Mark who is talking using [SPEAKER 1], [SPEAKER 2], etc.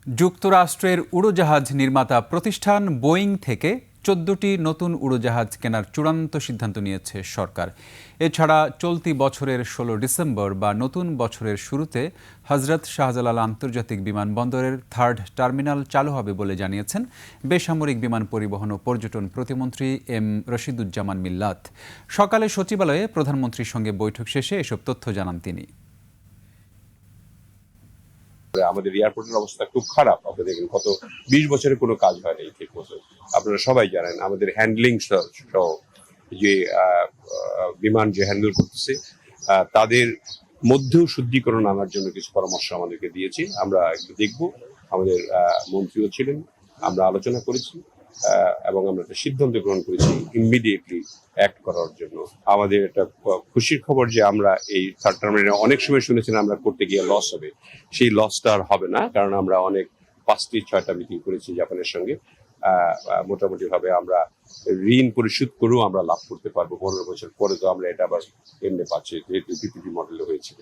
[SPEAKER 1] যুক্তরাষ্ট্রের উড়োজাহাজ নির্মাতা প্রতিষ্ঠান বোয়িং থেকে ১৪টি নতুন উড়োজাহাজ কেনার চূড়ান্ত সিদ্ধান্ত নিয়েছে সরকার। এছাড়া চলতি বছরের ১৬ ডিসেম্বর বা নতুন বছরের শুরুতে হজরত শাহজালাল আন্তর্জাতিক বিমানবন্দরের 3rd টার্মিনাল চালু হবে বলে জানিয়েছেন বেসামরিক বিমান পরিবহন ও পর্যটন প্রতিমন্ত্রী এম রশিদুজ্জামান মিল্লাত। সকালে সচিবালয়ে প্রধানমন্ত্রীর সঙ্গে বৈঠক শেষে এসব তথ্য জানান তিনি।
[SPEAKER 2] আমাদের এয়ারপোর্টের অবস্থা খুব খারাপ। আপনাদের গত 20 বছরে কোনো কাজ হয়নি ঠিক মতো। আপনারা সবাই জানেন আমাদের হ্যান্ডলিং সহ যে বিমান যে হ্যান্ডেল করতেছে তাদের মধ্যেও শুদ্ধিকরণ আনার জন্য কিছু পরামর্শ আমাদেরকে দিয়েছি। আমরা একটু দেখব। আমাদের মন্ত্রীও ছিলেন, আমরা আলোচনা করেছি এবং আমরা একটা সিদ্ধান্ত গ্রহণ করেছি ইমিডিয়েটলি অ্যাক্ট করার জন্য। আমাদের একটা খুশির খবর যে আমরা এই 3rd টার্মিনালে অনেক সময় শুনেছিলাম আমরা করতে গিয়ে লস হবে, সেই লসটা আর হবে না, কারণ আমরা অনেক 5টি-6টা মিটিং করেছি জাপানের সঙ্গে। মোটামুটি ভাবে আমরা ঋণ পরিশোধ করেও আমরা লাভ করতে পারবো। 15 বছর পরে তো আমরা এটা আবার এমনি পাচ্ছি, যেহেতু পিপিপি মডেলে হয়েছিল।